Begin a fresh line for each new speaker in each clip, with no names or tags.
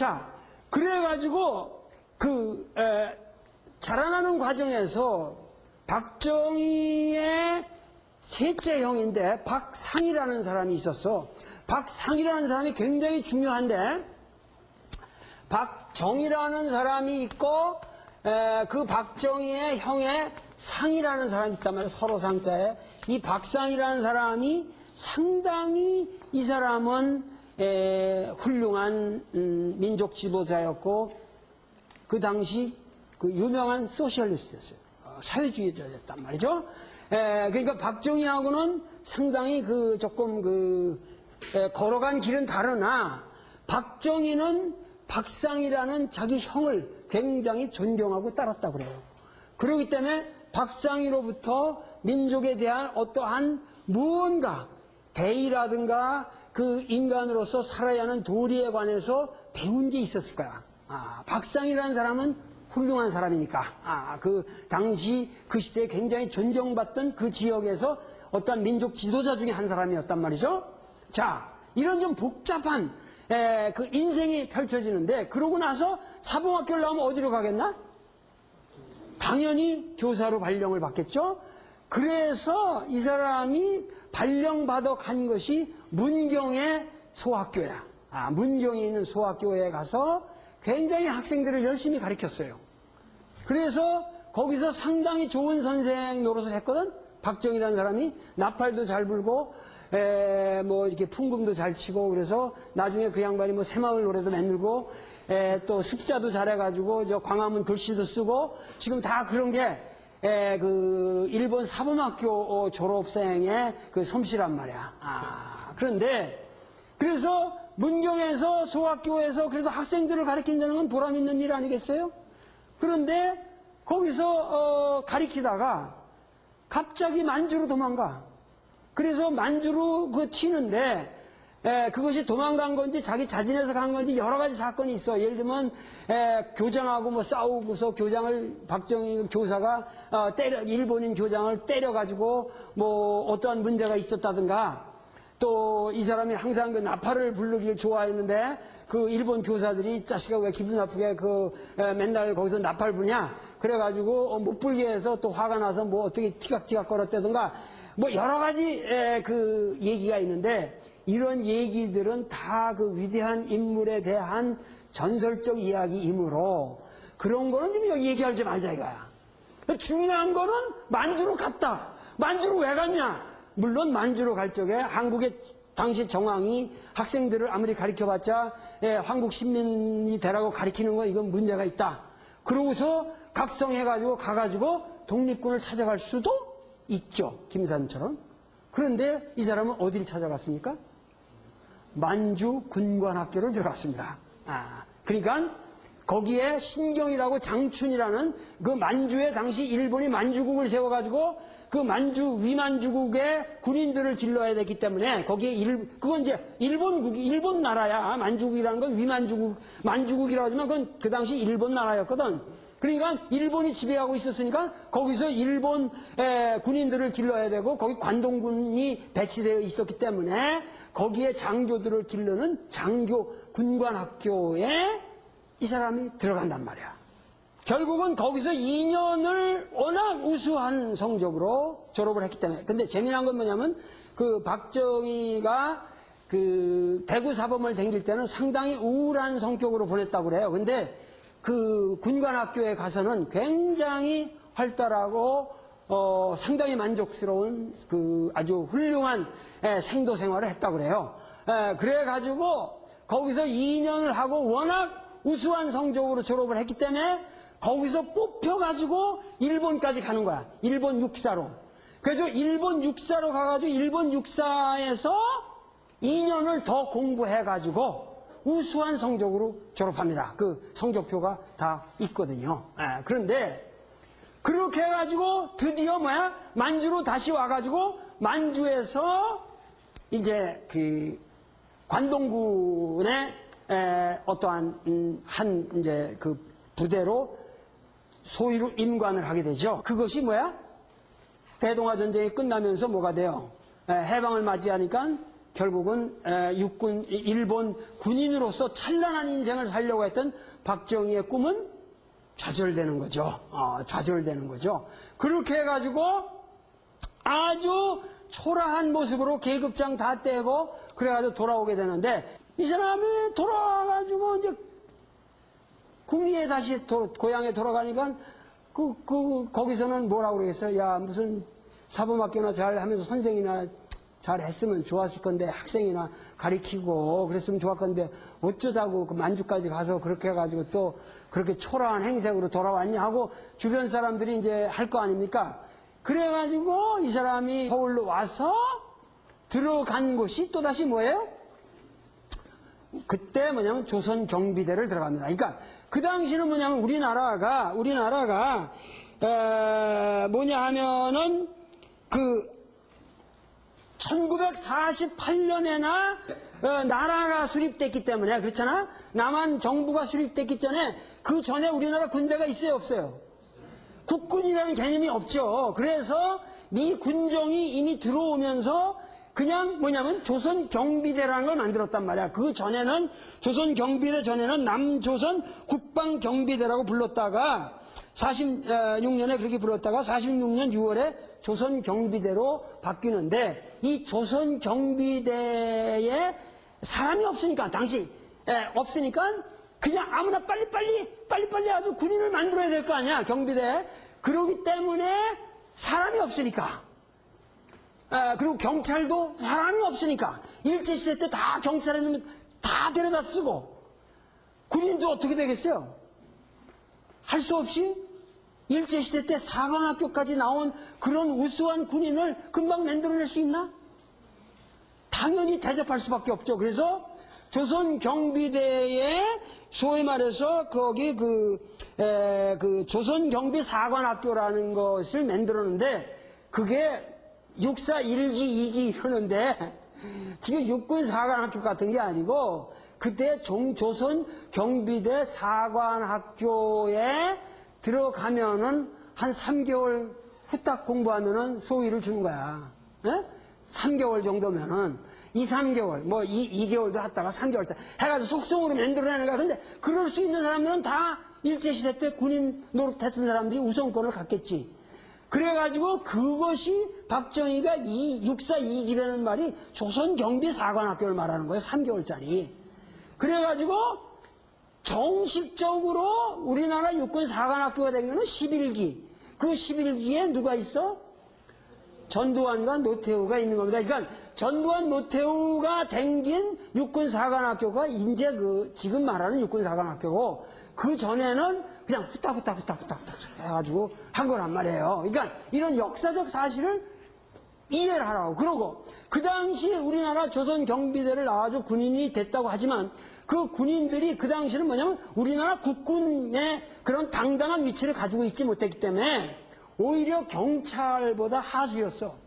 자, 그래가지고 자라나는 과정에서 박정희의 셋째 형인데 박상이라는 사람이 있었어. 박상이라는 사람이 굉장히 중요한데, 박정희라는 사람이 있고 그 박정희의 형의 상이라는 사람이 있단 말이야. 서로 상자에. 이 박상이라는 사람이 상당히, 이 사람은 훌륭한 민족 지도자였고 그 당시 그 유명한 소셜리스트였어요. 사회주의자였단 말이죠. 그러니까 박정희하고는 상당히 걸어간 길은 다르나 박정희는 박상이라는 자기 형을 굉장히 존경하고 따랐다고 그래요. 그렇기 때문에 박상희로부터 민족에 대한 어떠한 무언가 대의라든가 그 인간으로서 살아야 하는 도리에 관해서 배운 게 있었을 거야. 박상희라는 사람은 훌륭한 사람이니까 그 당시 그 시대에 굉장히 존경받던 그 지역에서 어떤 민족 지도자 중에 한 사람이었단 말이죠. 자, 이런 좀 복잡한 그 인생이 펼쳐지는데, 그러고 나서 사범학교를 나오면 어디로 가겠나? 당연히 교사로 발령을 받겠죠. 그래서 이 사람이 발령받아 간 것이 문경의 소학교야. 문경에 있는 소학교에 가서 굉장히 학생들을 열심히 가르쳤어요. 그래서 거기서 상당히 좋은 선생 노릇을 했거든. 박정희라는 사람이 나팔도 잘 불고 뭐 이렇게 풍금도 잘 치고, 그래서 나중에 그 양반이 뭐 새마을 노래도 만들고 또 습자도 잘해가지고 저 광화문 글씨도 쓰고, 지금 다 그런 게 그 일본 사범학교 졸업생의 그 솜씨란 말이야. 그런데 그래서 문경에서 소학교에서 그래도 학생들을 가르친다는 건 보람 있는 일 아니겠어요? 그런데 거기서 가르치다가 갑자기 만주로 도망가. 그래서 만주로 튀는데 그것이 도망간 건지 자기 자진해서 간 건지 여러 가지 사건이 있어. 예를 들면 교장하고 뭐 싸우고서 교장을, 박정희 교사가 일본인 교장을 때려가지고 뭐 어떠한 문제가 있었다든가, 또 이 사람이 항상 그 나팔을 부르기를 좋아했는데 그 일본 교사들이 자식아 왜 기분 나쁘게 맨날 거기서 나팔 부냐 그래가지고 못 불게 해서 또 화가 나서 뭐 어떻게 티각티각 걸었다든가, 뭐 여러 가지 그 얘기가 있는데, 이런 얘기들은 다 그 위대한 인물에 대한 전설적 이야기이므로 그런 거는 좀 얘기하지 말자 이거야. 중요한 거는 만주로 갔다. 만주로 왜 갔냐? 물론 만주로 갈 적에 한국의 당시 정황이 학생들을 아무리 가르쳐봤자 한국 시민이 되라고 가르치는 건 이건 문제가 있다. 그러고서 각성해가지고 가가지고 독립군을 찾아갈 수도 있죠. 김산처럼. 그런데 이 사람은 어디를 찾아갔습니까? 만주 군관학교를 들어갔습니다. 그러니까 거기에 신경이라고 장춘이라는 그 만주에 당시 일본이 만주국을 세워가지고 그 만주 위만주국의 군인들을 길러야 됐기 때문에 거기에 그건 이제 일본 나라야. 만주국이라는 건 위만주국, 만주국이라고 하지만 그건 그 당시 일본 나라였거든. 그러니까 일본이 지배하고 있었으니까 거기서 일본 군인들을 길러야 되고, 거기 관동군이 배치되어 있었기 때문에 거기에 장교들을 기르는 장교 군관학교에 이 사람이 들어간단 말이야. 결국은 거기서 2년을 워낙 우수한 성적으로 졸업을 했기 때문에. 근데 재미난 건 뭐냐면 그 박정희가 그 대구 사범을 다닐 때는 상당히 우울한 성격으로 보냈다고 그래요. 근데 그 군관학교에 가서는 굉장히 활달하고 상당히 만족스러운 그 아주 훌륭한 생도 생활을 했다고 그래요. 그래가지고 거기서 2년을 하고 워낙 우수한 성적으로 졸업을 했기 때문에 거기서 뽑혀가지고 일본까지 가는 거야. 일본 육사로. 그래서 일본 육사로 가가지고 일본 육사에서 2년을 더 공부해가지고 우수한 성적으로 졸업합니다. 그 성적표가 다 있거든요. 그런데 그렇게 해가지고 드디어 만주로 다시 와가지고 만주에서 이제 그 관동군의 어떠한 이제 그 부대로 소위로 임관을 하게 되죠. 그것이 대동아 전쟁이 끝나면서 뭐가 돼요? 해방을 맞이하니까 결국은 일본 군인으로서 찬란한 인생을 살려고 했던 박정희의 꿈은 좌절되는 거죠. 좌절되는 거죠. 그렇게 해가지고 아주 초라한 모습으로 계급장 다 떼고 그래가지고 돌아오게 되는데, 이 사람이 돌아와가지고 이제 구미에 다시 고향에 돌아가니까 거기서는 뭐라고 그러겠어요? 야, 무슨 사범학교나 잘 하면서 선생이나 잘 했으면 좋았을 건데, 학생이나 가리키고 그랬으면 좋았을 건데, 어쩌자고 그 만주까지 가서 그렇게 해가지고 또 그렇게 초라한 행색으로 돌아왔냐 하고 주변 사람들이 이제 할 거 아닙니까? 그래가지고 이 사람이 서울로 와서 들어간 곳이 또다시 뭐예요? 그때 뭐냐면 조선 경비대를 들어갑니다. 그러니까 그 당시는 뭐냐면 우리나라가 뭐냐 하면은 그 1948년에나 나라가 수립됐기 때문에, 그렇잖아? 남한 정부가 수립됐기 전에, 그 전에 우리나라 군대가 있어요, 없어요? 국군이라는 개념이 없죠. 그래서 미 군정이 이미 들어오면서 그냥 뭐냐면 조선 경비대라는 걸 만들었단 말이야. 그 전에는, 조선 경비대 전에는 남조선 국방경비대라고 불렀다가 46년에 그렇게 불렀다가 46년 6월에 조선 경비대로 바뀌는데, 이 조선 경비대에 사람이 없으니까, 당시 없으니까 그냥 아무나 빨리빨리 아주 군인을 만들어야 될 거 아니야, 경비대. 그러기 때문에 사람이 없으니까, 그리고 경찰도 사람이 없으니까 일제시대 때 다 경찰이면 다 데려다 쓰고, 군인도 어떻게 되겠어요? 할 수 없이 일제시대 때 사관학교까지 나온 그런 우수한 군인을 금방 만들어낼 수 있나? 당연히 대접할 수밖에 없죠. 그래서 조선 경비대에 소위 말해서 거기 그 조선 경비 사관학교라는 것을 만들었는데, 그게 육사 1기, 2기 이러는데 지금 육군 사관학교 같은 게 아니고, 그때 조선 경비대 사관학교에 들어가면은 한 3개월 후딱 공부하면은 소위를 주는 거야. 3개월 정도면은 2, 3개월, 뭐 2개월도 했다가 3개월 때 해가지고 속성으로 만들어내는 거야. 근데 그럴 수 있는 사람들은 다 일제시대 때 군인 노릇했던 사람들이 우선권을 갖겠지. 그래가지고 그것이 박정희가 육사 2기라는 말이 조선 경비 사관학교를 말하는 거예요. 3개월짜리. 그래가지고 정식적으로 우리나라 육군 사관학교가 된 거는 11기. 그 11기에 누가 있어? 전두환과 노태우가 있는 겁니다. 그러니까 전두환, 노태우가 댕긴 육군 사관학교가 이제 지금 말하는 육군 사관학교고, 그 전에는 그냥 후딱후딱 해가지고 한 거란 말이에요. 그러니까 이런 역사적 사실을 이해를 하라고. 그러고 그 당시에 우리나라 조선 경비대를 나와서 군인이 됐다고 하지만, 그 군인들이 그 당시는 뭐냐면 우리나라 국군의 그런 당당한 위치를 가지고 있지 못했기 때문에 오히려 경찰보다 하수였어.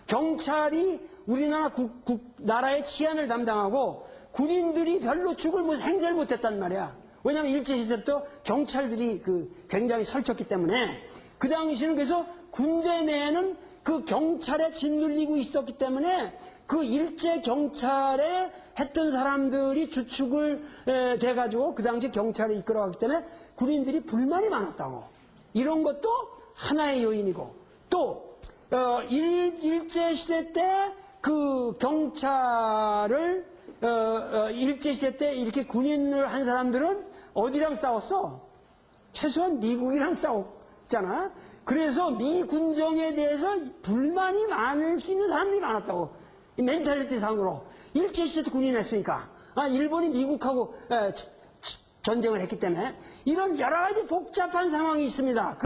경찰이 우리나라 나라의 치안을 담당하고, 군인들이 별로 행세를 못했단 말이야. 왜냐하면 일제시대부터 경찰들이 굉장히 설쳤기 때문에, 그 당시는 그래서 군대 내에는 그 경찰에 짓눌리고 있었기 때문에 그 일제 경찰에 했던 사람들이 주축을 돼가지고 그 당시 경찰을 이끌어갔기 때문에 군인들이 불만이 많았다고. 이런 것도 하나의 요인이고, 또 일제시대 때 그 경찰을 일제시대 때 이렇게 군인을 한 사람들은 어디랑 싸웠어? 최소한 미국이랑 싸웠잖아. 그래서 미 군정에 대해서 불만이 많을 수 있는 사람들이 많았다고. 이 멘탈리티 상으로. 일제시대 때 군인 했으니까. 일본이 미국하고 전쟁을 했기 때문에 이런 여러 가지 복잡한 상황이 있습니다.